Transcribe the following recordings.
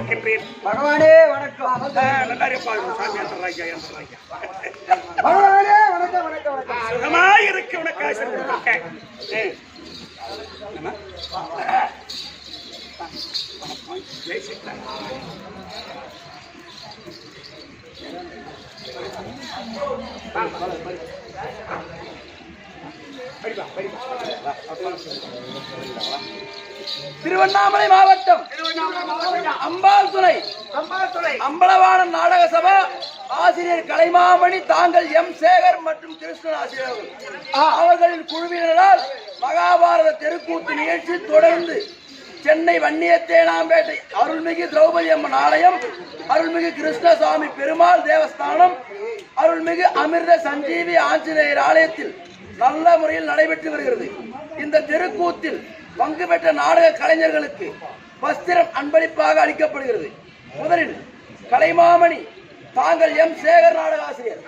இருக்கின்றேன். பகவானே வணக்கம். நல்லா இருப்பாங்க சாமி. ராஜா பகவானே வணக்கம் வணக்கம் வணக்கம். சுகமாய் இருக்கு உனக்கு ஆசீர்வாதம். திருவண்ணாமலை மாவட்டம் அம்பாள் துறை அம்பலவாணன் நாடக சபா ஆசிரியர் கலைமாமணி தாங்கள் எம் சேகர் மற்றும் கிருஷ்ணன் ஆசிரியர்கள் அவர்களின் குழுவினரால் மகாபாரத தெருக்கூத்து நிகழ்ச்சி தொடர்ந்து சென்னை வன்னியத்தேனாம்பேட்டை அருள்மிகு திரௌபதி அம்மன் ஆலயம், அருள்மிகு கிருஷ்ணசாமி பெருமாள் தேவஸ்தானம், அருள்மிகு அமிர்த சஞ்சீவி ஆஞ்சநேயர் ஆலயத்தில் நல்ல முறையில் நடைபெற்று வருகிறது. இந்த தெருக்கூத்தில் பங்கு பெற்ற நாடக கலைஞர்களுக்கு வஸ்திரம் அன்பளிப்பாக அளிக்கப்படுகிறது. முதலில் கலைமாமணி தாங்கள் எம் சேகர் நாடக ஆசிரியர்.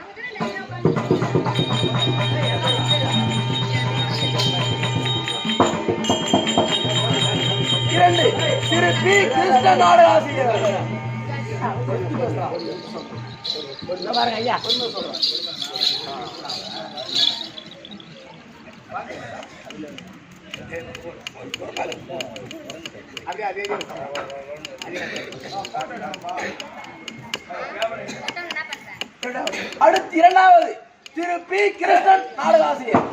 இரண்டு திரு பி கிருஷ்ண நாடக ஆசிரியர். அடுத்து இரண்டாவது திரு பி கிருஷ்ணன் நாடக ஆசிரியர்.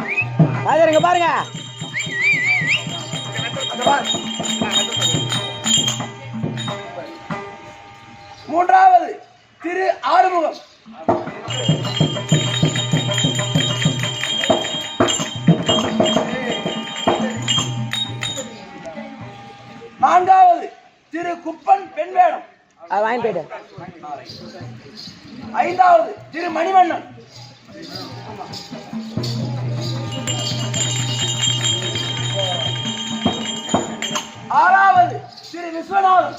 பாருங்க மூன்றாவது திரு ஆறுமுகம். நான்காவது திரு குப்பன் பெண் வேடம். ஐந்தாவது திரு மணிவண்ணன். ஆறாவது திரு விஸ்வநாதன்.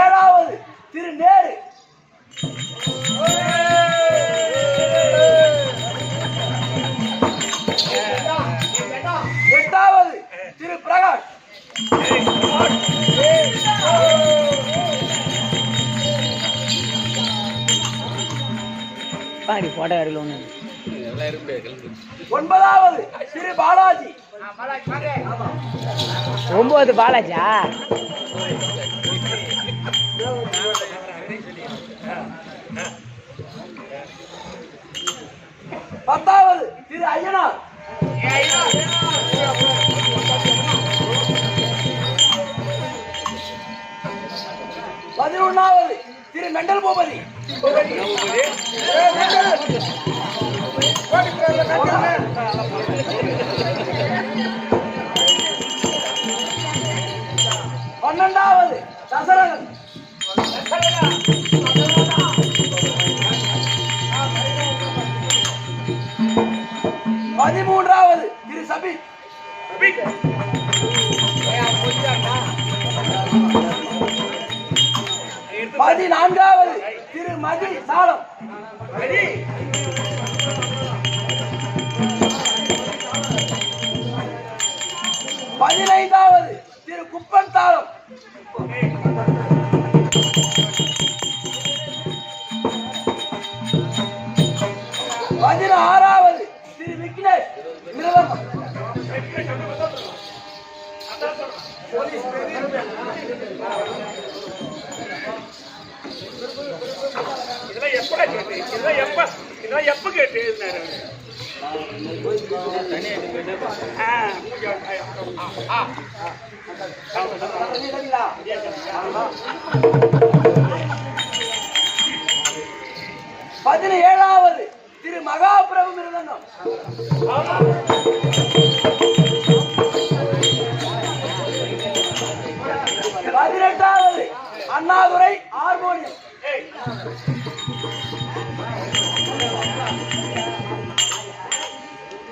ஏழாவது திரு நேரு. எட்டாவது திரு பிரகாஷ். ஒன்பதாவது திரு பாலாஜி. 9 பாலாஜா. பத்தாவது திரு ஐயனார். 11வது திரு மெண்டல் பூபதி. 12வது தசரகன். 13வது திரு சபீத். 14வது திரு மதி சாலம். 15வது திரு குப்பன் தாளம். 16வது திரு விக்னேஷ் மிருதங்கம். இதெல்லாம் எப்ப கேட்டு 17வது திரு மகாபிரபு மிருதங்கம். 18வது அண்ணாதுரை ஹார்மோனியம்.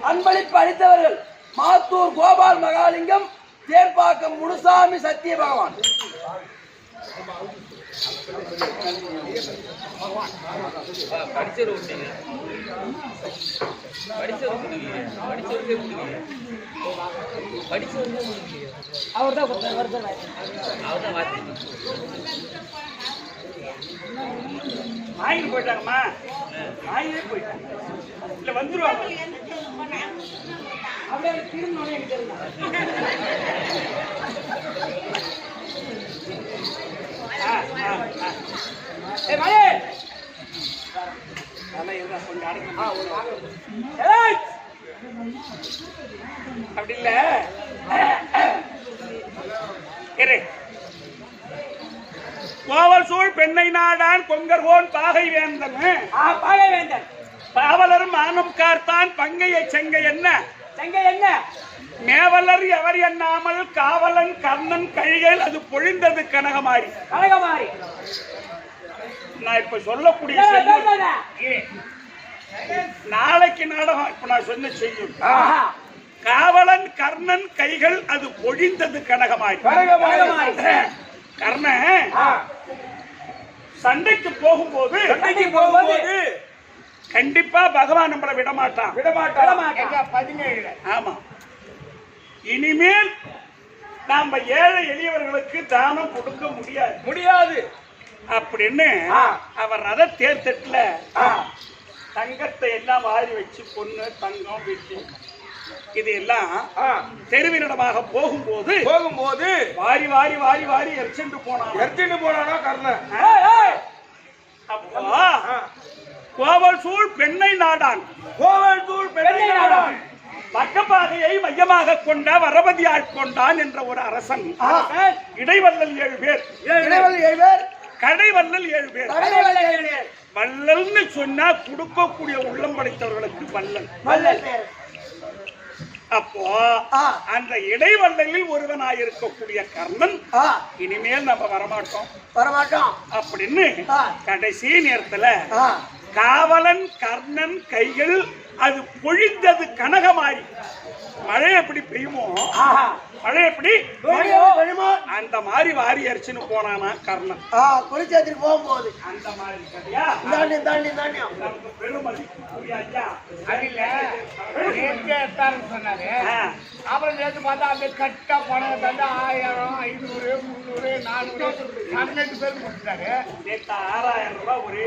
'அன்பளிப்பு அளித்தவர்கள் மாத்தூர் கோபால் மகாலிங்கம், தேர்ப்பாக்கம் முனுசாமி சத்திய பகவான். வாங்கிட்டு போயிட்டாங்கம்மா, வாங்கிட்டே போயிட்டாங்க. இல்ல வந்துருவாங்க. அப்படியே திரும்ப எனக்கு தெரியும். அப்படி இல்ல கோவல் சூழ் பெண்ணை நாடான் கொங்கர்கோன் பாகை வேந்தன் பாகை வேந்தன் பாவலர் மானம் கார்த்தான் பங்கைய செங்கை என்ன செங்கை என்ன மேவலர் எவர் எண்ணாமல் காவலன் கர்ணன் கைகள் அது பொழிந்தது கனகமாரி. கனகமாரி நான் இப்ப சொல்லக்கூடிய நாளைக்கு நாடகம் இப்ப நான் சொன்ன செய்யும். காவலன் கர்ணன் கைகள் அது பொழிந்தது கனகமாரி. கர்ணன் சண்டைக்கு போகும்போது கண்டிப்பா பகவான் நம்மளை விடமாட்டான். ஆமா, இனிமேல் நாம ஏழை எளியவர்களுக்கு தானம் கொடுக்க முடியாது அப்படின்னு அவர் ரத தேர்தட்டுல தங்கத்தை எல்லாம் வாரி வச்சு பொண்ணு தங்கம் வெட்டி இது எல்லாம் தெருவினிடமாக போகும்போது வாரி வாரி வாரி வாரி எரிச்சுட்டு போனானா கர்ணன். அப்போ கோவல் சூழ் பெண்ணை நாடான் பக்கப்பாகையை மையமாக கொண்ட வரபதி ஆட்கொண்டான் என்ற ஒரு அரசன். இடைவல்லல் 7 பேர், கடைவல்லல் 7 பேர். வள்ளல்னு சொன்னா கொடுக்கக்கூடிய உள்ளம் படைத்தவர்களுக்கு வள்ளல். அப்போ அந்த இடைவல்லலில் ஒருவனாயிருக்கக்கூடிய கர்ணன் இனிமேல் நம்ம வரமாட்டோம் அப்படின்னு கடைசி நேரத்துல காவலன் கர்ணன் கைகள் அது பொழிந்தது கனகமாரி. மழை எப்படி பெய்யுமோ மழை எப்படி அந்த மாதிரி வாரி அரிச்சுன்னு போனானா கர்ணன். குளிச்சாத்திரி போகும்போது அந்த மாதிரி கதையா பெருமதி சொன்னாரு. அப்புறம் நேற்று பார்த்தா அந்த கட்டா பணம் தந்து 1000, 500, 300, 400 18 பேர் கொடுத்துட்டாரு. நேற்று 6000 ரூபாய் ஒரே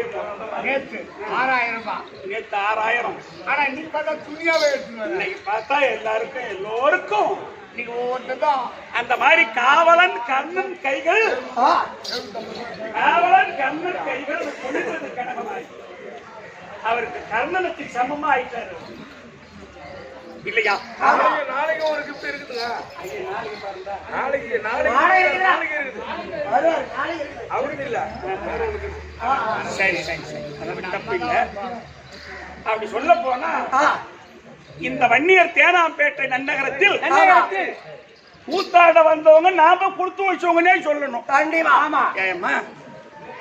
நேற்று 6000 ரூபாய். நேற்று 6000. ஆனா இன்னைக்கு பார்த்தா துணியாவே எடுத்துட்டு இன்னைக்கு பார்த்தா எல்லோருக்கும் இன்னைக்கு ஒவ்வொருத்தரும் அந்த மாதிரி காவலன் கர்ணன் கைகள் பொழிந்தது கனகமாரி. அவருக்கு கர்ணனுக்கு சமமா ஆயிட்டாரு இல்லையா? நாளைக்கு ஒரு கிஃப்ட் இருக்குதுங்க. அவருக்கு இல்ல. சரி தப்பு இல்ல. அப்படி சொல்ல போனா இந்த வன்னியர் தேனாம்பேட்டை நன்னகரத்தில் கூத்தாட வந்தவங்க நாம கொடுத்து வச்சவங்கன்னே சொல்லணும்.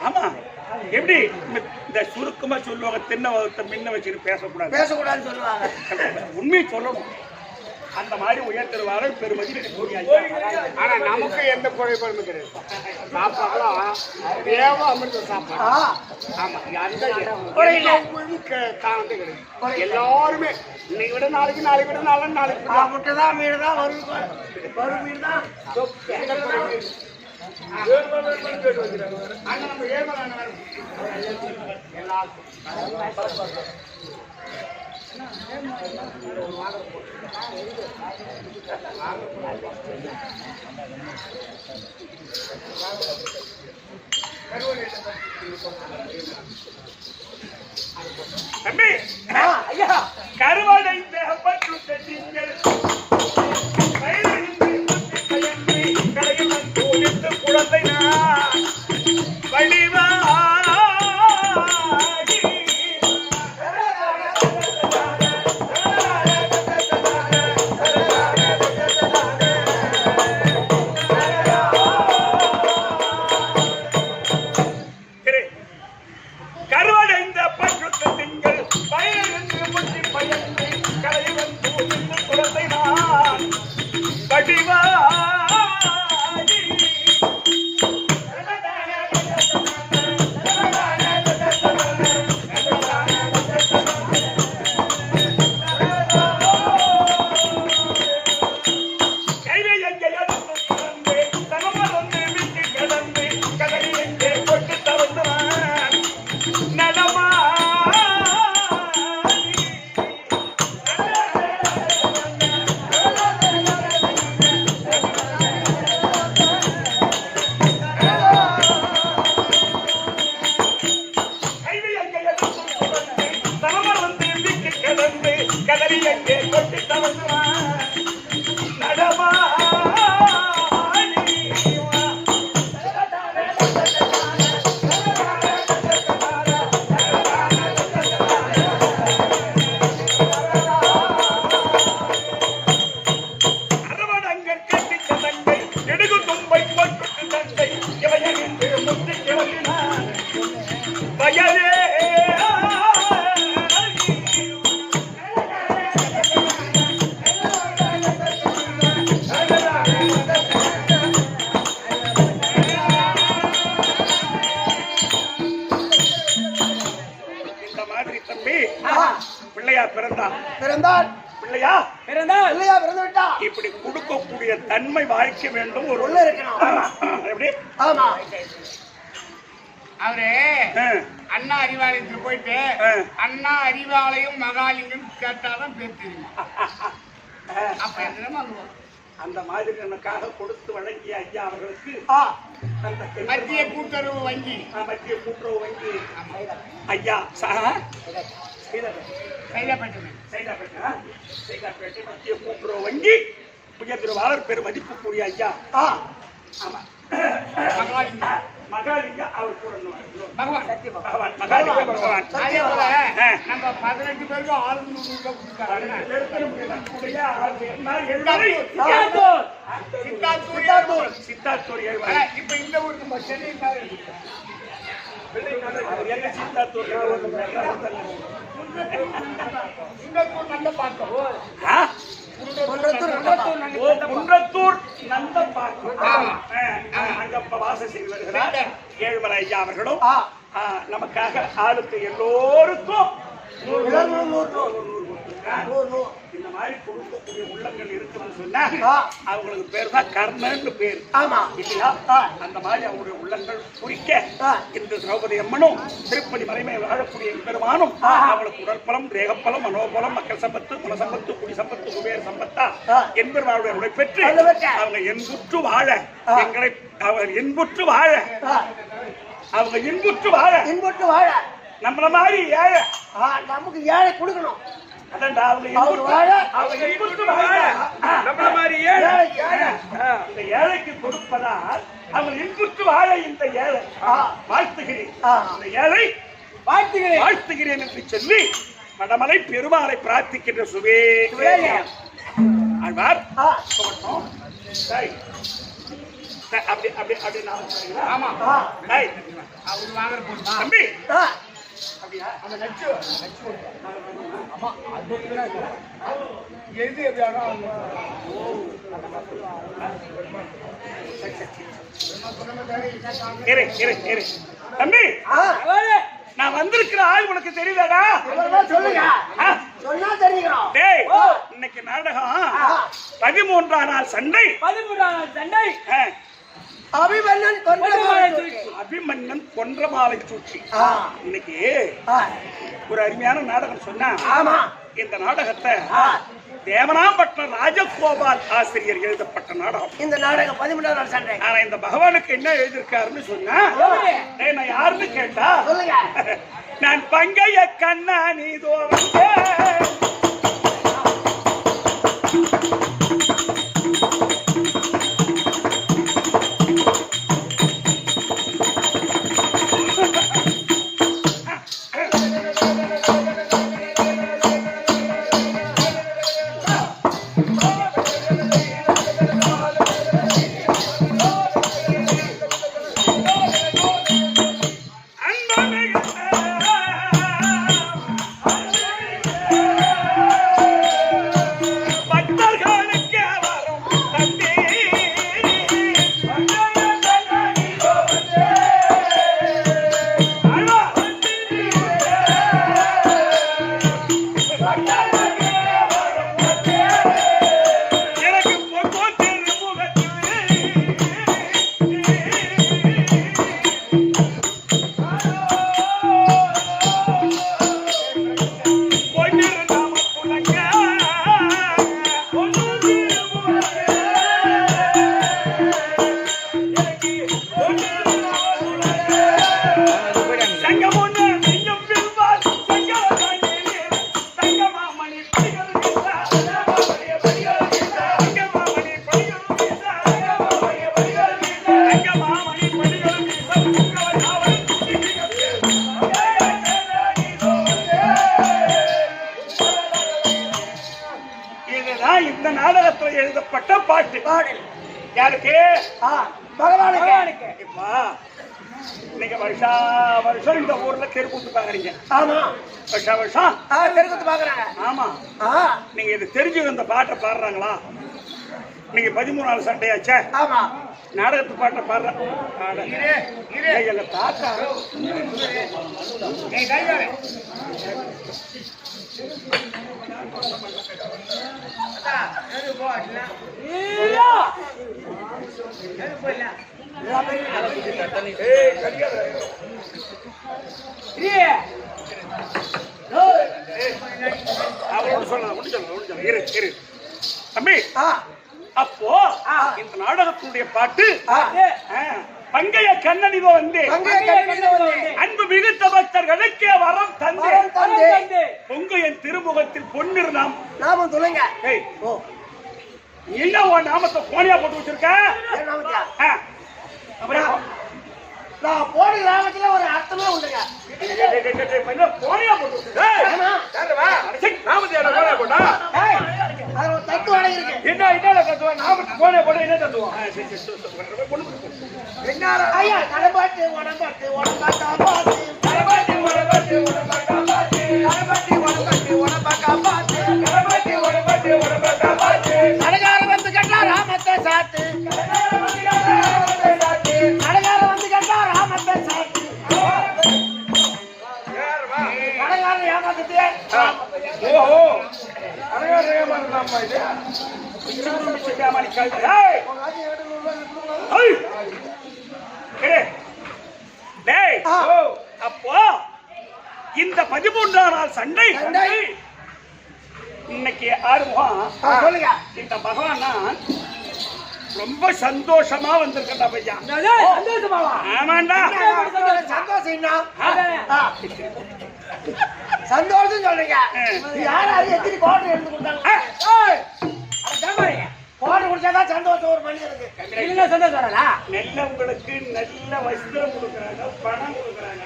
ஆமா, எப்படி இந்த சுருக்கமா சொல்லுவாங்க, தென்னை வகுத்த முன்ன வச்சுட்டு பேசக்கூடாதுன்னு சொல்லுவாங்க. உண்மையை சொல்லணும். அந்த மாதிரி உயர்த்திருவார்கள் பெருமதி. ஆனா நமக்கு எந்த குறைபாடும் கிடையாது. சாப்பாடுலாம் தேவ அமிர்த சாப்பாடு. ஆமா, காரணத்தை கிடையாது. எல்லாருமே இன்னைக்கு விட நாளைக்கு, நாளைக்கு விட நாளைக்கு முட்டைதான் மீன் தான் வரும் மீன் தான் தம்பி கருவாடை தேகப்பட்டு குழந்தை வடிவா கருவடைந்த பற்று திங்கள் பயந்து முற்றி பயந்து கலைவன் குழந்தை நான் வடிவா பிறந்தால் பிள்ளையா பிறந்தால் இல்லையா பிறந்து விட்டா இப்படி கொடுக்கக்கூடிய தன்மை வாய்க்க வேண்டும் ஒரு உள்ள இருக்கணும். எப்படி ஆமா அவரு ஆ, அண்ணா அறிவாலயத்துக்கு போயிட்டு ஆ. அண்ணா அறிவாலயம் மகாலிங்கம் கேட்டாதான் பேர் தெரியும். அப்ப எதுனா அந்த மாதிரி நமக்காக கொடுத்து வழங்கிய ஐயா அவர்களுக்கு ஆ அந்த மத்திய கூட்டுறவு வங்கி மத்திய கூட்டுறவு வங்கி ஐயா சைதாப்பேட்டை மத்திய கூட்டுறவு வங்கி உயர் திருவாளர் பெரும் மதிப்புக்குரிய ஐயா ஆமா மகாலிங்கம் மகாலிங்க அவர் கூட பகவான் பகவான் மகாலிங்க பகவான் அதே போல நம்ம 18 பேருக்கு 600 ரூபாய் கொடுத்தாங்க. சித்தாத்தூர் சித்தாத்தூர் இப்ப இந்த ஊருக்கு நம்ம சென்னை சித்தாத்தூர் சிங்கத்தூர் நல்ல பார்த்தோம். குன்றத்தூர் நந்தம்பாக்கம் அங்க வாசம் செய்து வருகிறார் ஏழுமலை ஐயா அவர்களும் நமக்காக ஆளுக்கு எல்லோருக்கும் இந்த மாதிரி கொடுக்கக்கூடிய உள்ளங்கள் இருக்குன்னு சொன்னா அவங்களுக்கு பேர் தான் கர்ணன்னு பேர். ஆமா இல்லையா? அந்த மாதிரி அவங்களுடைய உள்ளங்கள் குறிக்க இந்த திரௌபதி அம்மனும் திருப்பதி மலைமை வாழக்கூடிய பெருமானும் அவங்களுக்கு உடற்பலம் தேகப்பலம் மனோபலம் மக்கள் சம்பத்து குணசம்பத்து குடி சம்பத்து குபேர சம்பத்தா என்பவர்களுடைய உடை பெற்று அவங்க என்புற்று வாழ எங்களை அவர் என்புற்று வாழ அவங்க இன்புற்று வாழ இன்புற்று வாழ நம்மள மாதிரி ஏழை நமக்கு ஏழை கொடுக்கணும். அதான்டா அவங்க வாழ அவங்க இன்புற்று வாழ நம்மள மாதிரி ஏழை இந்த ஏழைக்கு கொடுப்பதால் அவங்க இன்புற்று வாழ இந்த ஏழை வாழ்த்துகிறேன். இந்த ஏழை வாழ்த்துகிறேன் என்று சொல்லி வடமலை பெருமாளை பிரார்த்திக்கின்ற சுவே ஆழ்வார் அப்படி அப்படி அப்படி ஆமா அவர் வாங்குற தம்பி அப்படியா அந்த நச்சு ஆமா எது தம்பி நான் வந்திருக்கிற ஆள் உனக்கு தெரியுதாடா? சொல்லுங்க சொன்னா தெரிஞ்சுக்கிறோம். டேய் இன்னைக்கு நாடகம் 13ஆம் நாள் சண்டை. 13ஆம் நாள் சண்டை அபிமன்னன் அபிமன்னன் கொன்ற மாலை சூழ்ச்சி. இன்னைக்கு ஒரு அருமையான நாடகம் சொன்னா இந்த நாடகத்தை தேவனாம்பட்டினம் ராஜகோபால் ஆசிரியர் எழுதப்பட்ட நாடகம். இந்த நாடகம் 13ஆம் நாள் சண்டை. ஆனா இந்த பகவானுக்கு என்ன எழுதியிருக்காருன்னு சொன்னா நான் யாருன்னு கேட்டா நான் பங்கைய கண்ணா நீதோ இந்த நாடகத்தில் எழுதப்பட்ட பாட்டு. யாருக்கு? பகவானுக்கு. நீங்க வருஷா வருஷம் இந்த ஊர்ல தெருக்கூத்து பாக்குறீங்க. ஆமா வருஷா வருஷம் தெருக்கூத்து பாக்குறாங்க. ஆமா நீங்க இது தெரிஞ்சு இந்த பாட்டை பாடுறாங்களா? நீங்க 13 நாள் சண்டையாச்சே. ஆமா நாடகத்து பாட்டை பாடுறாங்க. தாத்தா ஐயா ஏய் கடியாத இல்லையே அவரோட சொல்லலாம் இரு தம்பி அப்போ இந்த நாடகத்துடைய பாட்டு பங்கைய கண்ணனிவ வந்து அன்பு மிகுந்த பக்தர்களுக்கே வரம் தந்தே பொங்கு என் திருமுகத்தில் பொன்னிரு நாமம் சொல்லுங்க. ஏய் என்ன உன் நாமத்தை போனியா போட்டு வச்சிருக்க என் நாமத்தியா? அப்புறம் நான் போன கிராமத்துல ஒரு அர்த்தமே உண்டுங்க. போனியா போட்டு போட்டா அதுல ஒரு தத்துவம் அடங்கி இருக்கு. என்ன தத்துவம் நாம போனே போட என்ன தத்துவம் ஐயா கடப்பாட்டு உடம்பாட்டு உடம்பாட்டா பாட்டு கடப்பாட்டி உடம்பாட்டு உடம்பாட்டா பாட்டு கடப்பாட்டி உடம்பாட்டு உடம்பாட்டா பாட்டு கடப்பாட்டி உடம்பாட்டு உடம்பாட்டா பாட்டு கடைக்கார வந்து கேட்டா ராமத்தை சாத்து கடைக்கார வந்து கேட்டா ராமத்தை சாத்து கடைக்காரன் ஏமாத்துட்டு ஓஹோ அழகாக ஏமாறலாமா இது அப்போ இந்த 13ஆம் நாள் சண்டை இன்னைக்கு ஆரம்பம் சொல்லுங்க. இந்த பகவான் ரொம்ப சந்தோஷமா வந்திருக்கா பையா சந்தோஷமாவா ஆமாண்டா சந்தோஷம் என்ன? சந்தோஷம் சொல்றீங்க. யாராவது எத்தனை கோட்டை எடுத்து கொடுத்தாங்க? கோட்டை குடிச்சாதான் சந்தோஷம் ஒரு மனிதனுக்கு. இல்ல சந்தோஷம் நெல்ல உங்களுக்கு நல்ல வஸ்திரம் கொடுக்குறாங்க பணம் கொடுக்குறாங்க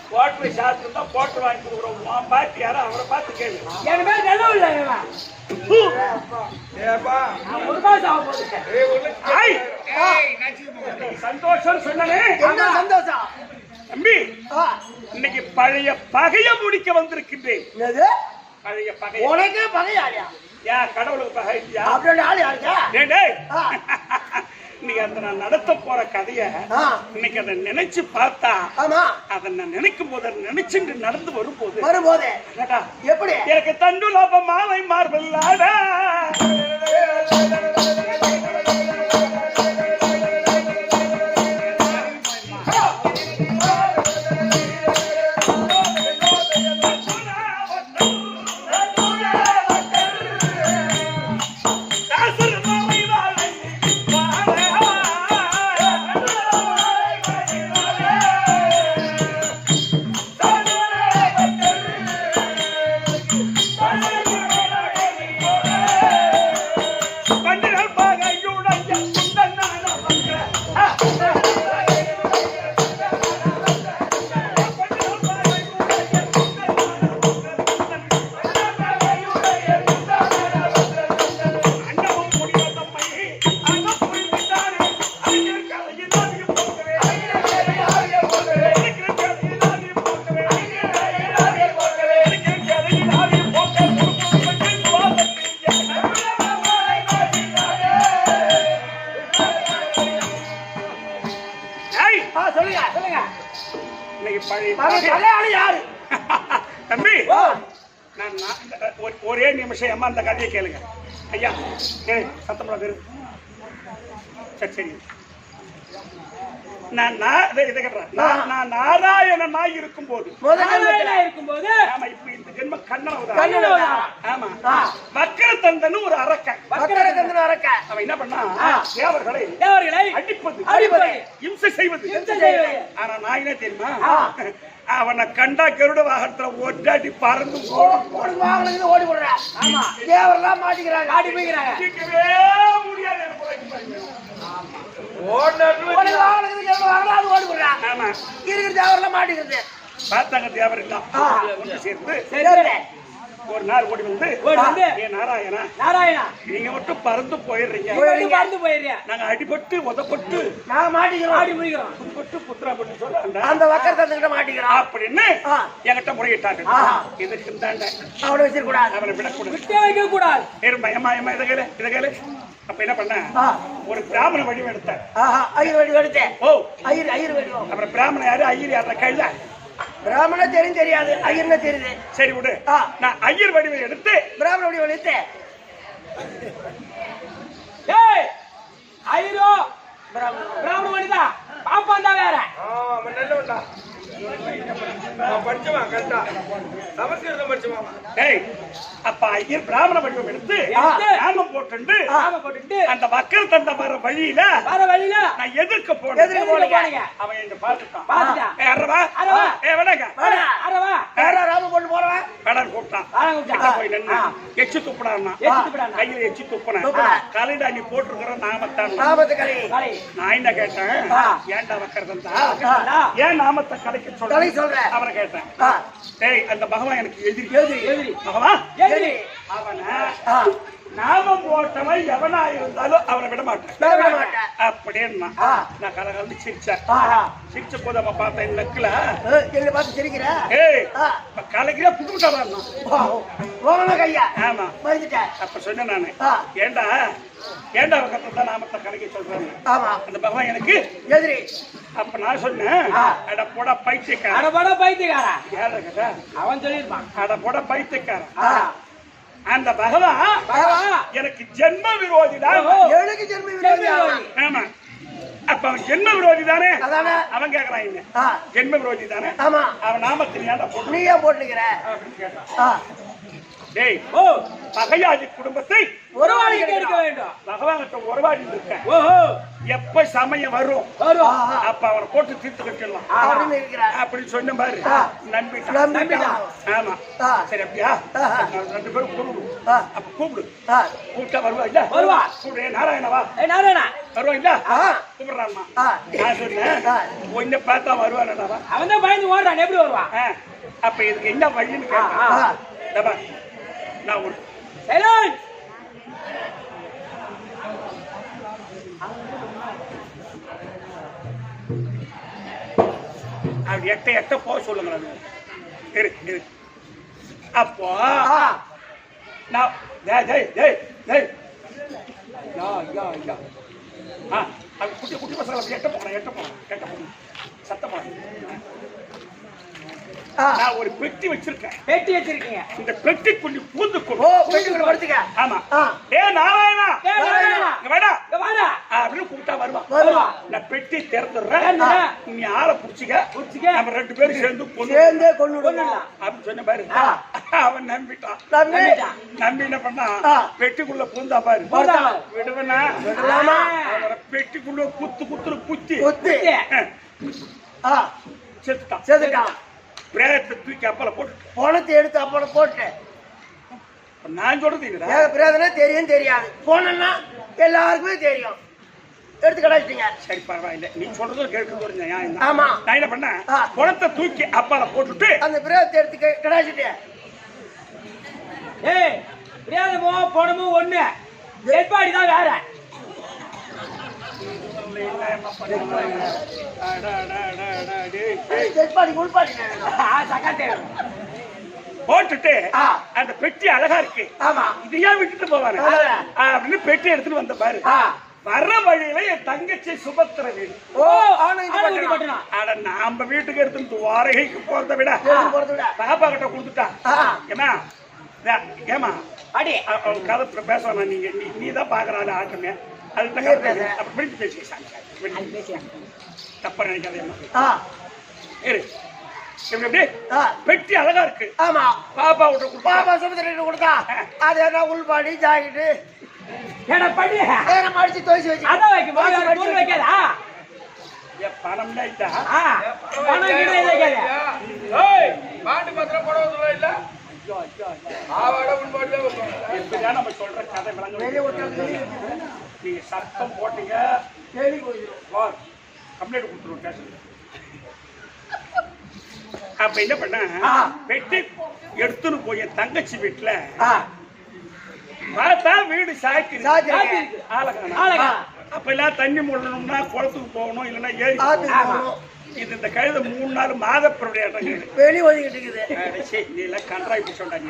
கோட்டை சாப்பிட்டு தான் கோட்டை வாங்கி கொடுக்குறோம் பாத்து யாரும் அவரை பார்த்து கேளு என் பேர் நல்ல இல்ல ஒரு மாசம் ஆக போகுது சந்தோஷம் சொன்னனே என்ன சந்தோஷம்? தம்பி இன்னைக்கு பழைய பகைய முடிக்க வந்திருக்கின்றேன் என்னது? பழைய பகை உனக்கே பகையாளியா? ஏன் கடவுளுக்கு பகை இல்லையா அப்படி ஆள் யாருக்கா? டேய் இன்னைக்கு அந்த நான் நடத்த போற கதைய இன்னைக்கு அதை நினைச்சு பார்த்தா ஆமா அதை நான் நினைக்கும் போது நினைச்சுட்டு நடந்து வரும்போது வரும்போது எப்படி எனக்கு தண்டு லாபம் மாலை மார்பல்லாடா தம்பி ஒரே நிமிஷம் அம்மா அந்த கதையை கேளுங்க ஐயா சத்தம் சரி நான் நாராயணனாய் இருக்கும் போது ஆமா இப்ப இந்த ஜென்ம கண்ணன் ஆமா வக்கரத்தந்தன் ஒரு அரக்கன் அவன் என்ன பண்ணா தேவர்களை அடிப்பது இம்சை செய்வது ஆனா நான் என்ன தெரியுமா அவனை கண்டா கருட வாகனத்துல ஒட்டாட்டி பறந்து ஓடி போடுறான். ஆமா தேவரெல்லாம் மாட்டிக்கிறாங்க ஆடி போய்க்கிறாங்க முடியாது பார்த்தாங்க தேவர் சேர்ந்து ஒரு நாள் ஓடி வந்து நாராயணா நீங்க மட்டும் பறந்து போயிடுறீங்க நாங்க அடிபட்டு உதப்பட்டு நாங்க மாட்டிக்கிறோம் புத்திரப்பட்டு சொல்ல அந்த வக்கரத்தை மாட்டிக்கிறோம் அப்படின்னு என்கிட்ட முறையிட்டாங்க இதுக்கு தாண்ட அவனை வச்சிருக்கூடாது அவனை விடக்கூடாது பயமா இதை கேளு அப்ப என்ன பண்ண ஒரு பிராமண வடிவம் எடுத்தார் ஐயர் வடிவம் எடுத்தேன் ஓ ஐயர் வடிவம் அப்புறம் பிராமண யாரு ஐயர் யார கையில பிராமண தெரியும் தெரியாது ஐயர்னா தெரியுது. சரி விடு. நான் ஐயர் வடிவை எடுத்து பிராமண வடிவம் எடுத்து ஏய் ஐயரோ பிராமண மணிதா பாப்பா தான் வேற. நல்லவன்டா. படிச்சவன் கரெக்டா சமஸ்கிருதம் படிச்சவன். டேய் அப்ப ஐயர் பிராமண வடிவம் எடுத்து நாமம் போட்டு அந்த மக்கள் தந்த வர வழியில நான் எதிர்க்க போனேன். அவன் என்ன பார்த்துட்டான். ராம போட்டு போறவன் கடன் கூப்பிட்டான். போய் நின்று எச்சு துப்புடான்னா கையில எச்சு துப்புனேன். கலைடா நீ போட்டிருக்கிற நாமத்தான். நான் என்ன கேட்டேன், ஏன்டா வைக்கிறதா ஏன் நாமத்தை கலைக்க சொல்றேன் அவனை கேட்டேன். டேய் அந்த பகவான் எனக்கு எதிரி பகவான் அவனை நாமம் போட்டவன் எவனா இருந்தாலும் அவனை விட மாட்டேன் அப்படின்னு நான் கலகலந்து சிரிச்சேன். சிரிச்ச போது அவன் பார்த்தேன் நக்குல என்ன பார்த்து சிரிக்கிற. கலைக்கிற புதுட்டான். ஆமா அப்ப சொன்னேன் நானு, ஏண்டா கத்தா நாமத்தை கலைக்க சொல்றேன் அந்த பகவான் எனக்கு எதிரி. அப்ப நான் சொன்னேன், அட போட பைத்தியக்காரன் அவன் சொல்லிருப்பான். அட போட பைத்தியக்காரன் அந்த பகவான் எனக்கு ஜென்ம விரோதி தான். எனக்கு ஜென்ம விரோதி. ஆமா அப்ப அவன் ஜென்ம விரோதி தானே. அவன் கேக்குறான் ஜென்ம விரோதி தானே. அவன் நாமத்தில் ஏன்டா போட்டு நீயே போட்டுக்கிற. டேய் பகையாதி குடும்பத்தை ஒருவாடி எடுக்க வேண்டும். பகவான்கிட்ட ஒருவாடி இருக்கேன். எப்ப சமயம் வரும் அப்ப அவனை போட்டு தீர்த்து கட்டலாம் அப்படின்னு சொன்ன பாரு. நம்பிட்டான். ஆமா சரி அப்படியா ரெண்டு பேரும் கூப்பிடு. அப்ப கூப்பிட்டா வருவா இல்ல கூப்பிடு. நாராயணவா வருவா இல்ல கூப்பிடுறான். நான் சொன்னேன் ஒன்ன பார்த்தா வருவானடா. அவன் தான் பயந்து ஓடுறான். எப்படி வருவான்? அப்ப இதுக்கு என்ன வழின்னு கேட்டா நான் ஒரு அப்படி எட்ட போக சொல்லுங்க. அப்போ நான் குட்டி குட்டி பசங்களை எட்ட போனேன் சத்த போனேன். நான் ஒரு பெட்டி வச்சிருக்கேன். இந்த பெட்டிக்குள்ளி பூந்து படுத்துக்க. ஆமா ஏ நாராயணா வேடா அப்படின்னு கூப்பிட்டா வருவான். நான் பெட்டி திறந்துடுறேன், நீ ஆளை புடிச்சிக்க, நம்ம ரெண்டு பேரும் சேர்ந்து கொண்டு அப்படின்னு சொன்ன பாரு. அவன் நம்பிட்டான். நம்பி என்ன பண்ணா பெட்டிக்குள்ள பூந்தா பாரு. விடுவேனா பெட்டிக்குள்ள குத்துரு குத்தி செத்துட்டான். பிரேதத்தை தூக்கி அப்பால போட்டு போனத்தை எடுத்து அப்பால போட்டு நான் சொல்றது பிரேதனை தெரியும் தெரியாது. போனா எல்லாருக்குமே தெரியும். எடுத்து கடாச்சிட்டீங்க. சரி பரவாயில்ல, நீ சொல்றது கேட்க. ஆமா நான் என்ன பண்ண பணத்தை தூக்கி அப்பால போட்டுட்டு அந்த பிரேதத்தை எடுத்து கடாச்சிட்டேன். ஏய் பிரேதமோ பணமோ ஒண்ணு, ஏற்பாடுதான் வேற. போட்டுட்டு அந்த பெட்டி அழகா இருக்கு, இது ஏன் விட்டுட்டு போவாரு அப்படின்னு பெட்டி எடுத்துட்டு வந்த பாரு. வர்ற வழியில என் தங்கச்சி சுபத்திர வீடு. நாம வீட்டுக்கு எடுத்து வாடகைக்கு போறதை விட பாப்பா கிட்ட கொடுத்துட்டா. ஏமா கதை பேசணும். நீங்க நீதான் பாக்குறாரு ஆட்டமே அப்படி பேசி தப்பா நினைக்காத. பெட்டி அழகா இருக்கு. ஆமா பாப்பா பாப்பா சுபத்திர கொடுத்தா அது என்ன உள்பாடி ஜாக்கெட்டு அடிச்சு தோசி வச்சு வைக்காதா பணம் நம்ம சொல்ற கதை நீங்க சத்தம் போட்டீங்க கம்ப்ளைண்ட் கொடுத்துருவோம். அப்ப என்ன பண்ண பெட்டி எடுத்துன்னு போய் என் தங்கச்சி வீட்டுல பார்த்தா வீடு சாய்க்கு. அப்ப எல்லாம் தண்ணி மூடணும்னா குளத்துக்கு போகணும், இல்லைன்னா ஏரி போகணும். இது இந்த கழுத 3 நாள் மாதப்பருடைய வெளி ஒதுக்கிட்டு நீ எல்லாம் கன்றாய்ப்பு சொன்னாங்க.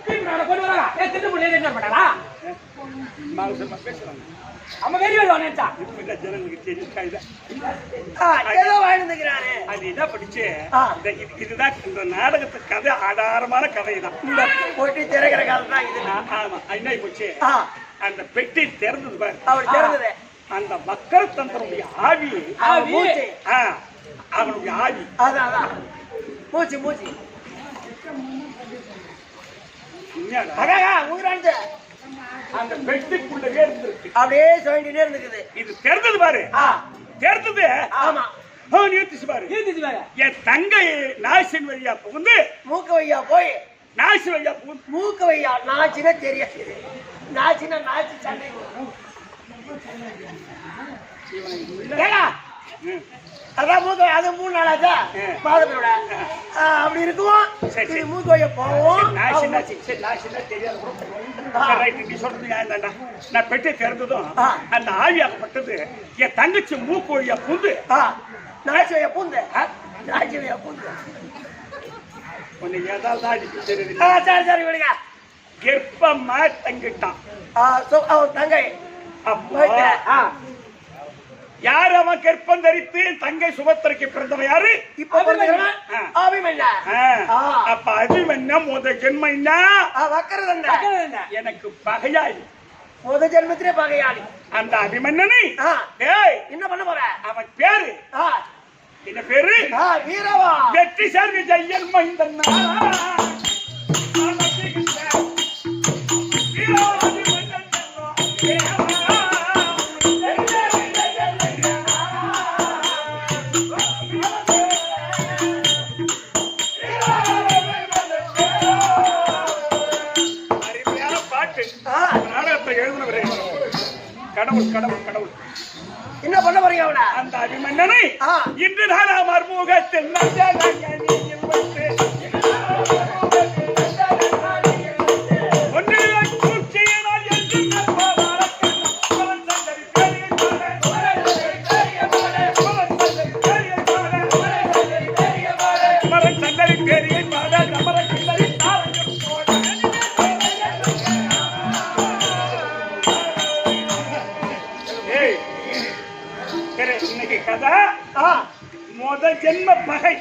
கொண்டு வரா திட்டு பண்ணி என்ன பண்ணா மாவசமா பேசுறாங்க. நம்ம வெளியே வானேச்சா இப்ப ஜனங்களுக்கு தெரிஞ்சாயிதா ஏதோ வாழ்ந்துக்கிறாரு. அது என்ன படிச்சு இதுதான் இந்த நாடகத்து கதை ஆதாரமான கதை தான். இந்த போட்டி திறக்கிற காலம் தான் இது. ஆமா என்ன போச்சு அந்த பெட்டி திறந்தது பாரு. அவர் திறந்தது அந்த மக்கள் தந்தனுடைய ஆவி மூச்சு. அவனுடைய ஆவி அதான் மூச்சு மூச்சு. என்னடா? அழகா ஊராண்டு அந்த பெட்டிக்குள்ளவே இருந்திருக்கு. அப்படியே சொல்லிட்டே இருந்துக்குது. இது திறந்தது பாரு. திறந்தது. ஆமா நிறுத்திச்சு பாரு. இருந்துச்சு வேற என் தங்கை நாசின் வழியா புகுந்து மூக்கு வையா போய் நாசி வழியா புகுந்து மூக்கு வையா நாச்சினா தெரியாது. நாச்சினா நாச்சி சண்டை ஏடா அதான் மூக்கு அது 3 நாளாச்சா பாதப்போட அப்படி இருக்கும். சரி மூக்கு வையா போவோம். நாசி நாச்சி சரி நாசினா தெரியாது. நீ சொல்றது ஏன்டா நான் பெட்டி திறந்ததும் அந்த ஆவியாகப்பட்டது என் தங்கச்சி மூக்கு வழியா புகுந்து நாச்சி வையா பூந்து நாச்சி வையா பூந்து உன்னை ஏதாவது அடிக்க தெரியுது. சரி சரி விடுங்க. கெர்ப்பமா தங்கிட்டான் அவன் தங்கை யார் அவன் கெர்ப்பம் தரித்து தங்கை சுபத்திரைக்கு பிறந்தவன் யாரு? இப்ப அபிமன்யா. அப்ப அபிமன்யா முத ஜென்மன்னா எனக்கு பகையாளி. முத ஜென்மத்திலே பகையாளி. அந்த அபிமன்னனை என்ன பண்ண போற? அவன் பேரு என்ன பேரு? வீரவா. வெற்றி சார் விஜயன் மைந்தன். கடவுள் கடவுள் கடவுள் என்ன பண்ண போறீங்க அவன? அந்த அபிமன்னனை இன்று நான் மர்முகத்தில் ஜென்ம பகை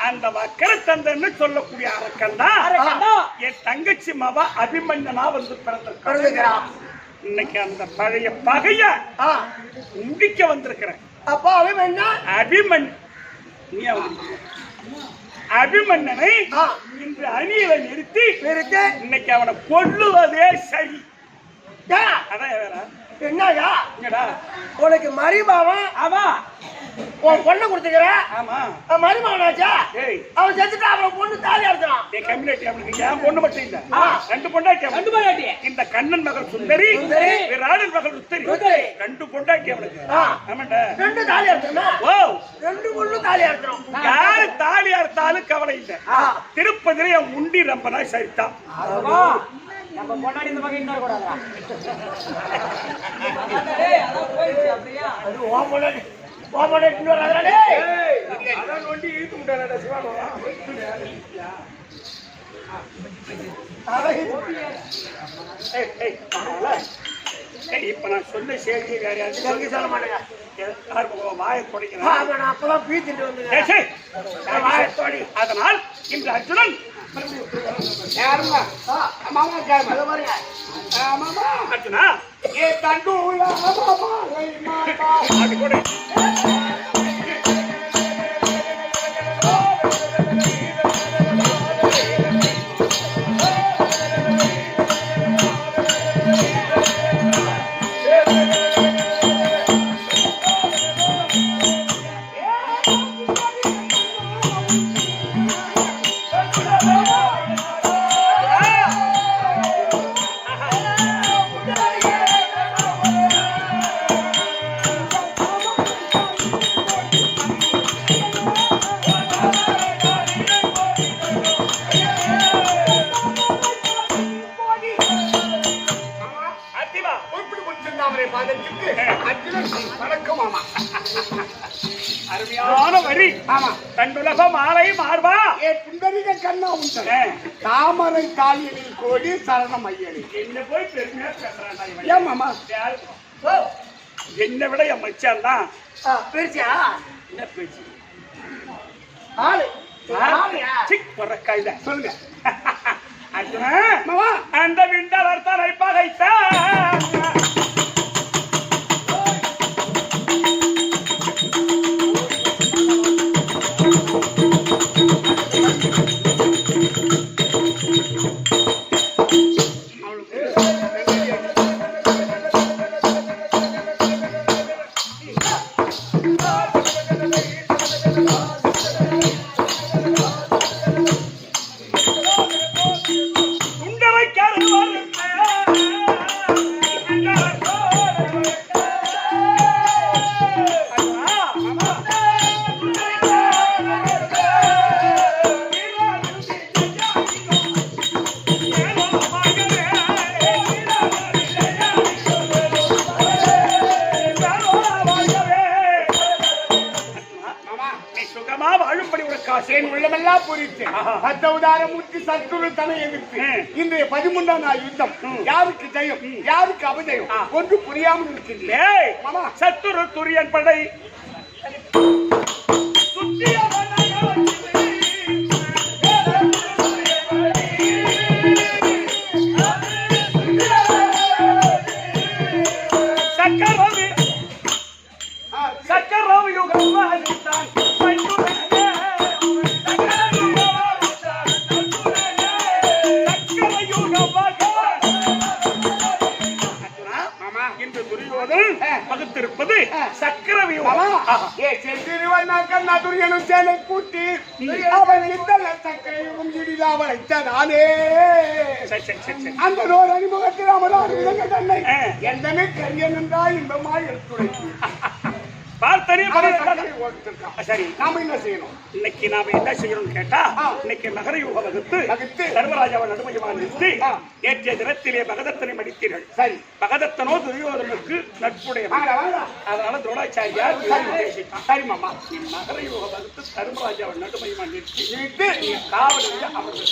அந்த மக்கர தந்தன்னு சொல்லக்கூடிய அரக்கன் தான் என் தங்கச்சி மாவா அபிமன்னனா வந்து பிறந்திருக்கிறான். இன்னைக்கு அந்த பழைய பகைய முடிக்க வந்திருக்கிறேன். அப்பா அபிமன்னா அபிமன் நீ அபிமன்னனை இன்று அணியில நிறுத்தி இன்னைக்கு அவனை கொல்லுவதே சரி. அதான் வேற என்னயா என்னடா உனக்கு மரிமாவன் ஆமா உன் பொண்ணை கொடுத்துக்கிற. ஆமா மரிமாவனாச்சா அவன் செத்துட்டா அவன் பொண்ணு தாலி அறுத்தான். கம்யூனிட்டி அவனுக்கு ஏன் பொண்ணு மட்டும் இல்ல 2 பொண்டாட்டி. இந்த கண்ணன் மகள் சுந்தரி விராடன் மகள் உத்தரி 2 பொண்டாட்டி அவனுக்கு. ஆமாண்டா 2 தாலி அறுத்தணும். ஓ 2 பொண்ணு தாலி அறுத்தணும். யாரு தாலி அறுத்தாலும் கவலை இல்லை. திருப்பதியில என் முண்டி ரம்பனா சரித்தான். நம்ம பொண்டாடி இந்த பக்கம் இன்னொரு கூடாதா? அது ஓமோட இன்னொரு அதடா டேய் அதான் ஒண்டி ஈத்து முட்டாடா சிவானோ. இப்ப நான் சொன்ன செய்தி வேற யாரும் எங்க சொல்ல மாட்டேங்க. வாயை தொடக்கிறேன். ஆமா, நான் அப்பதான் பீத்திட்டு வந்தேன். அதனால் இன்று அர்ஜுனன் யாருமா மாமா கேம அத பாருங்க. மாமா அர்ஜுனா ஏ தண்டுலா மாமா மாமா அது கூட அருமையான வரி. ஆமா தண்டுலக மாலை மார்பா ஏ புண்டரிக கண்ணா உண்டே தாமரை காலியனில் கோடி சரணம் ஐயனே என்ன போய் பெருமையா பேசுறான்டா இவன். ஏன் மாமா என்னை விட என் மச்சான் தான். பெருசா என்ன பேச்சு ஆளு ஆளுயா? பொறக்காயில சொல்லுங்க அர்ஜுனா மாமா அந்த விண்டவர் தலை பகைத்தான் என் உள்ளமெல்லாம் புரித்து பத்த உதாரமூர்த்தி சத்துரு தனை எதிர்த்து இன்றைய 13ஆம் நாள் யுத்தம் யாருக்கு ஜெயம் யாருக்கு அபஜயம் ஒன்று புரியாமல் இருக்கின்றேன். சத்துரு துரியன் படை சக்கரவு யுகம் பகுத்திருப்பது சக்கர வியூகம். ஏ செந்திருவன் துரியனும் சேனை கூட்டி அவன் இத்தனை சக்கரையும் இடிதா வளைத்தானே அந்த நோர் அறிமுகத்தில் அவராறு விலங்க தன்னை எந்தமே கரியன் என்றால் இன்பமாய் எடுத்துரைத்து சரி, நாம என்ன செய்யணும்? இன்னைக்கு நாம என்ன செய்யணும்னு கேட்டா, இன்னைக்கு நகர யுக வகுத்து தர்மராஜாவை நடுமையமாக நிறுத்தி நேற்றைய தினத்திலே பகதத்தனை மடித்தீர்கள். சரி, பகதத்தனோ துரியோதனுக்கு நட்புடைய அதனால துரோணாச்சாரியார் சரி மாமா நகர யுக வகுத்து தர்மராஜாவை நடுமையமாக நிறுத்தி காவலில் அவர்கள்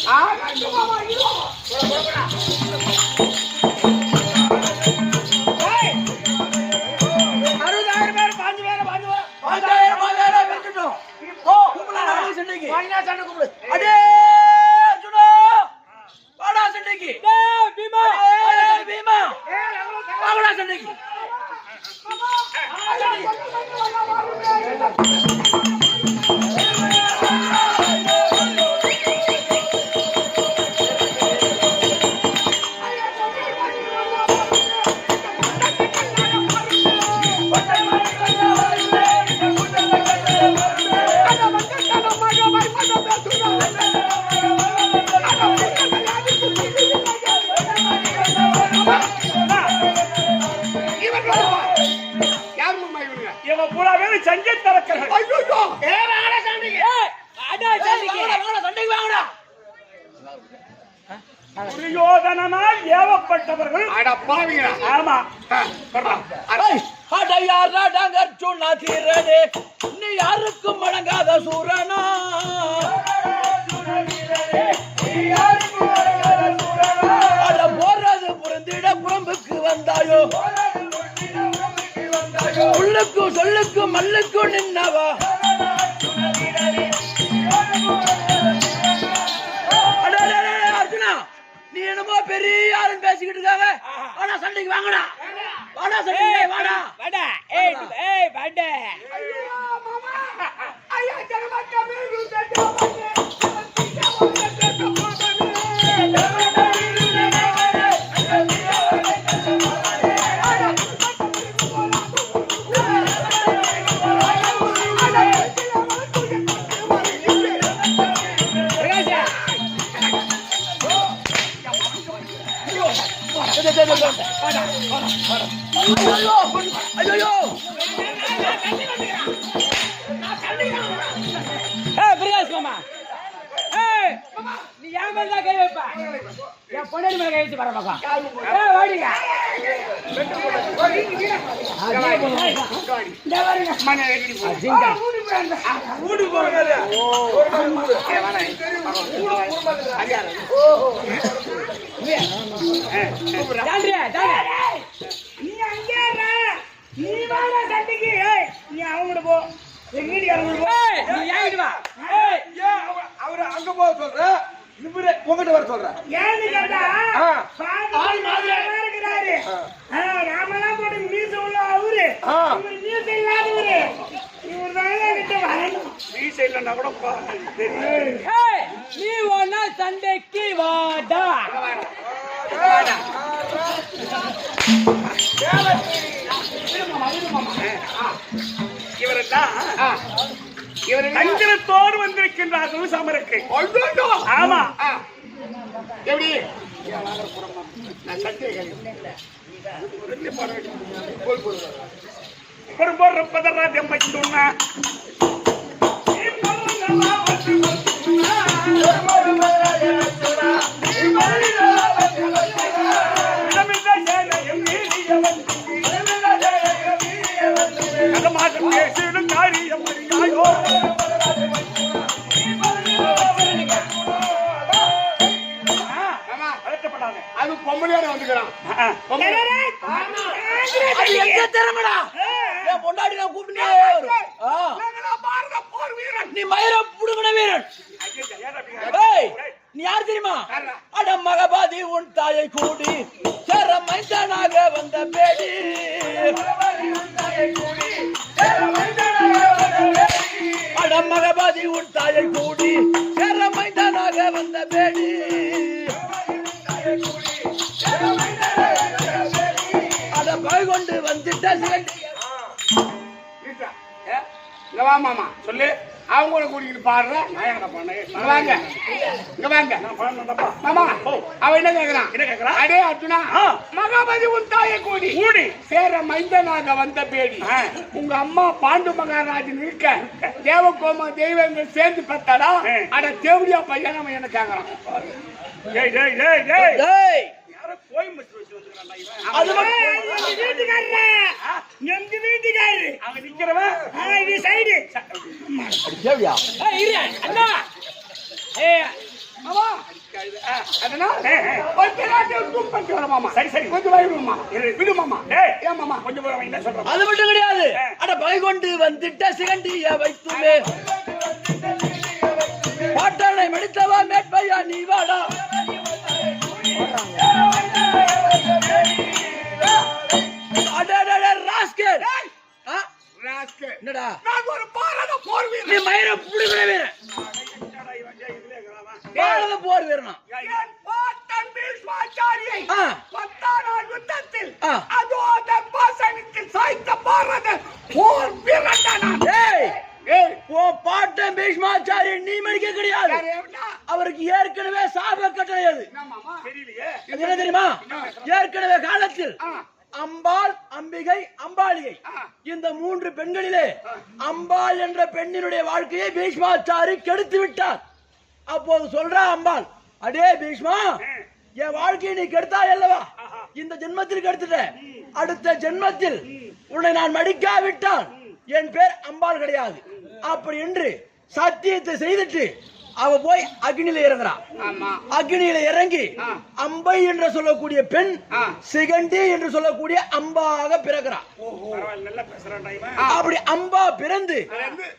60,000 பேர் 5 பேர் 5 இருக்கட்டும். சண்டை கூப்பிடு. அடே அர்ஜுனா வாடா சண்டைக்கு. பீமா பீமா வாடா சண்டைக்கு. துரியோதனால் ஏவப்பட்டவர்கள். ஆமா, நீ யாருக்கும் வழங்காத சூரனா போறது புறந்திட புறம்புக்கு வந்தாயோ சொல்லுக்கு மல்லுக்கு நின்னவா அர்ஜுனா, நீ என்னமோ பெரிய ஆளுன்னு பேசிக்கிட்டு இருக்காங்க. வாடா சண்டைக்கு வாங்கடா. வாடா சண்டைக்கு வாடா. வாடா. ஏய் வாடா. ஐயா ஜனமக்கமே ருதடா ஐயோ பிரகாஷ் மாமா, நீ என் மேல தான் கை வைப்ப. என் பொண்ணு மேல கை வச்சு வர பக்கம் வாடிங்க. நீ வாடா சண்டைக்கு. நீ அவங்க போ, எங்க அவரு அங்க போக சொல்ற, இவரு உங்ககிட்ட வர சொல்ற. ஏன்னு கேட்டா இருக்கிறாரு. நாமெல்லாம் போட்டு மீச உள்ள அவரு, மீச இல்லாதவரு. இவர் தான் வரணும். மீச இல்லைன்னா கூட நீ ஒன்னா சண்டைக்கு வாடா. அஞ்சலத்தோடு வந்திருக்கின்றார்கள் சமருக்கு. ஆமா, எப்படி சொன்னா காரியம் அது பொம்பளையோட வந்துக்கிறான். பொண்டாடி நான் கூப்பிட்டே நீ மயிர புடுங்கின வீரன். நீ யார் தெரியுமா? அட மகபாதி உன் தாயை கூடி சேர மைந்தனாக வந்த பேடி. அட மகபாதி உன் தாயை கூடி சேர மைந்தனாக வந்த பேடி. அத பகை கொண்டு வந்துட்ட மாமா சொல்லு. அவங்கள கூட்டிட்டு பாடுற வாங்க, இங்க வாங்க மாமா. அவன் என்ன கேக்குறான்? அடே அர்ஜுனா, மகாபலி உன் தாயை கூடி சேர மைந்தனாக வந்த பேடி. உங்க அம்மா பாண்டு மகாராஜன் இருக்க தேவகோம தெய்வங்கள் சேர்ந்து பெத்தாடா. அட தேவடியா பையன் அவன் என்ன கேக்குறான்? வீட்டுக்காரரு அங்க நிக்கிறவன் சைடு சரி சரி கொஞ்சம் விடுமா விடுமாமா. கொஞ்சம் என்ன சொல்ற? அது மட்டும் கிடையாது. அட பகை கொண்டு வந்துட்ட சிகண்டிய வைத்துமே பாட்டனை மடித்தவா மேற்பையா நீ வாடா. என்னடா ஒரு பாரத போர் வீரன். நீ மயிர புடுங்கிற வீரன். பாரத போர் வீரனா? பாட்டன் பீஷ்மாச்சாரி நீ மடிக்க கிடையாது. அவருக்கு ஏற்கனவே சாப கட்டளையாது. என்ன தெரியுமா? ஏற்கனவே காலத்தில் அம்பாள், அம்பிகை, அம்பாளிகை இந்த மூன்று பெண்களிலே அம்பாள் என்ற பெண்ணினுடைய வாழ்க்கையை பீஷ்மாச்சாரி கெடுத்து விட்டார். அப்போது சொல்ற அம்பாள், அடே பீஷ்மா, என் வாழ்க்கையை நீ கெடுத்தாய் அல்லவா? இந்த ஜென்மத்தில் கெடுத்துட்ட. அடுத்த ஜென்மத்தில் உன்னை நான் மடிக்காவிட்டால் என் பேர் அம்பாள் கிடையாது அப்படி என்று சத்தியத்தை செய்துட்டு அவ போய் அக்னியில இறங்குறா. ஆமா. அக்னியில இறங்கி அம்பை என்று சொல்லக்கூடிய பெண் சிகண்டி என்று சொல்லக்கூடிய அம்பாக பிறகுறா. பரவாயில்ல, நல்லா பேசுறான் டைம். அப்படி அம்பா பிறந்து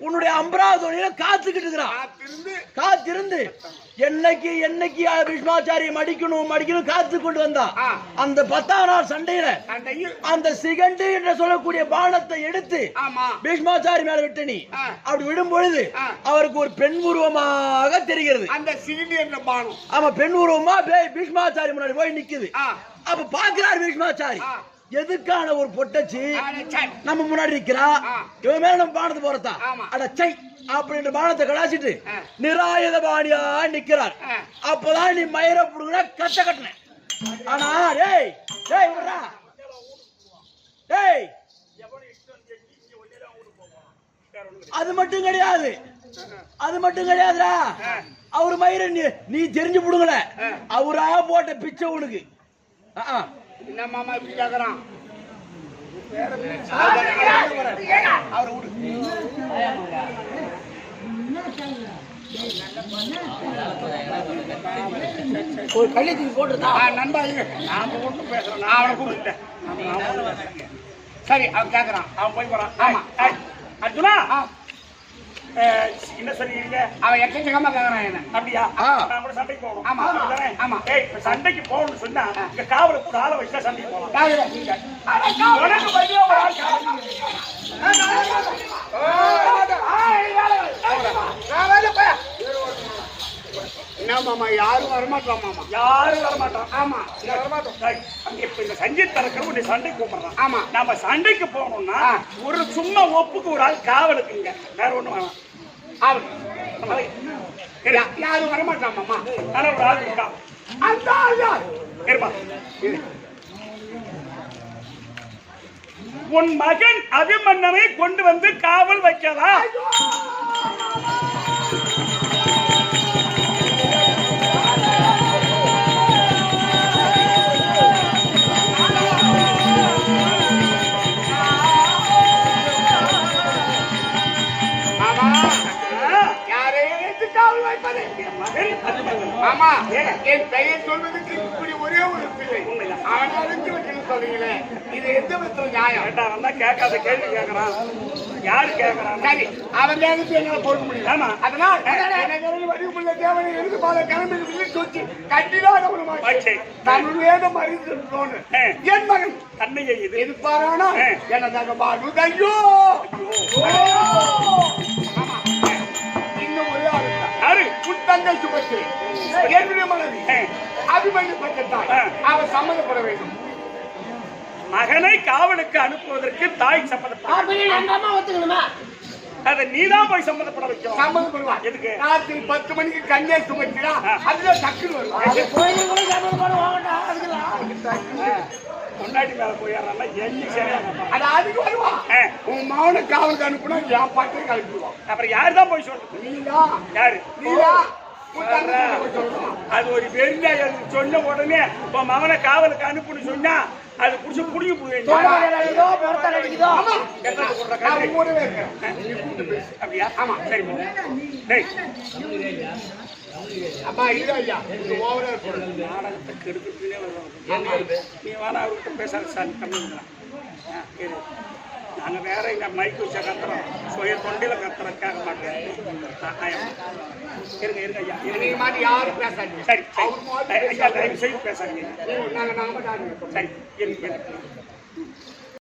உன்னுடைய அம்பராதோனியில காத்துக்கிட்டு இருக்கிறா. காத்திருந்து என்னைக்கு என்னைக்கு பீஷ்மாச்சாரியம் அடிக்கணும் காத்து கொண்டு வந்தா. அந்த 10ஆம் நாள் சண்டையில அந்த சிகண்டி என்று சொல்லக்கூடிய பானத்தை எடுத்து பீஷ்மாச்சாரி மேல விட்டு நீ அப்படி விடும் பொழுது அவருக்கு ஒரு பெண் உருவமாக தெரிகிறது. அந்த சிகண்டி என்ற பானம் ஆமா, பெண் உருவமா பீஷ்மாச்சாரி முன்னாடி போய் நிக்குது. அப்ப பாக்குறாரு பீஷ்மாச்சாரி, எதுக்கான ஒரு பொட்டச்சி நம்ம முன்னாடி நிக்கிறா, இவன் மேல நம்ம பானத்தை போறதா அடச்சை அப்படின்ற பானத்தை கடாச்சிட்டு நிராயுத பாணியா நிக்கிறார். அப்பதான் நீ மயிர புடுங்கினா கட்ட கட்டின. ஆனா டேய் டேய் விடுறா டேய், அது மட்டும் கிடையாது, அது மட்டும் கிடையாதுடா. அவரு மயிர நீ தெரிஞ்சு புடுங்கல, அவரா போட்ட பிச்சை உனக்கு. என்ன மாமா இப்படி கேக்குறான்? ஒரு கல்யாணத்துக்கு போட்டுருந்தா நண்பா, நாம ஒண்ணும் பேசுறோம், நான் அவனை கூப்பிட்டேன். சரி, அவன் கேக்குறான். அவன் போய் போறான். ஆமா அர்ஜுனா, என்ன சொல்றீங்க? அவன் எக்கச்சக்கமா கேக்குறான் என்ன. அப்படியா? நான் கூட சண்டைக்கு போகணும். ஆமா ஆமா. ஏய், சண்டைக்கு போகணும்னு சொன்னா இங்க காவல கூட ஆள வச்சா சண்டைக்கு போகலாம். உனக்கு பையோ ஒரு ஆள் என்ன மாமா, யாரும் வரமாட்டோம் மாமா, யாரும் வரமாட்டோம். ஆமா வரமாட்டோம். இப்ப இந்த சஞ்சீத் தரக்க உன்னை சண்டைக்கு கூப்பிடுறான். ஆமா. நாம சண்டைக்கு போகணும்னா ஒரு சும்மா ஒப்புக்கு ஒரு ஆள் காவலுக்குங்க, வேற ஒண்ணும் வேணாம். யாரும் வரமாட்டான் மாமா. ஆனா ஒரு ஆள் இருக்கான். அந்த ஆள் யார்? இருப்பா. உன் மகன் அபிமன்னனை கொண்டு வந்து காவல் வைக்கலாம். மாமா, என் பெயர் சொல்வதற்கு இப்படி ஒரே ஒரு பிள்ளை, அவன் அறிஞ்சு வைக்கணும் சொல்றீங்களே, இது எந்த விதத்துல நியாயம்? வந்தா கேட்காத கேள்வி கேட்கறான். யாரு கேட்கறான்? சரி, அவன் கேட்கறது என்னால பொறுக்க முடியும். ஆமா, அதனால் எனக்கு வடிவுள்ள தேவனை இருந்து பால கிளம்பி சொல்லி கட்டிதான் தமிழ் வேதம் அறிந்து என் மகன் தன்னையை இது எதிர்பாரானா எனதாக பாடு ஐயோ. இன்னும் ஒரே ஆளு யாரு? உன் தங்கை சுபத்து என்னுடைய மனைவி அபிமன்யு பக்கத்தாய், அவன் சம்மதப்பட வேண்டும். மகனை காவலுக்கு அனுப்புவதற்கு தாய் சம்மதப்பட, அதை நீதான் போய் சம்மதப்பட வைக்கும். சம்மதப்படுவா. எதுக்கு? ராத்திரி 10 மணிக்கு கன்னியா சுமத்தினா அதுல டக்குன்னு வருவான். முன்னாடி மேல போயிடுறான்னா எண்ணி சரியா அது அதுக்கு வருவான். உன் மகனை காவலுக்கு அனுப்புனா என் பக்கம் கழிப்பிடுவான். அப்புறம் யாரு தான் போய் சொல்றது? நீதான். யாரு? நீதான். அது ஒரு வெறியா சொன்ன உடனே உன் மகனை காவலுக்கு அனுப்புன்னு சொன்னா அது புடிச்சு புடிங்க போடுவேன். அப்படியா? ஆமா, சரி. அப்பா இல்ல ஐயா, இது ஓவரா இருக்கு. நாடகத்தை கெடுக்கிறதுனே வருவாங்க. நீ வேணா அவர்கிட்ட பேசாத சார், கம்மிங்களா? நாங்க வேற இங்க மைக் வச்சா கத்துறோம், சுய தொண்டில கத்துறோம், கேட்க மாட்டேன். இருங்க இருங்க ஐயா, நீங்க மாதிரி யாரும் பேசாதீங்க. சரி ஐயா, தயவு செய்து பேசாதீங்க. நாங்க சரி, இருங்க.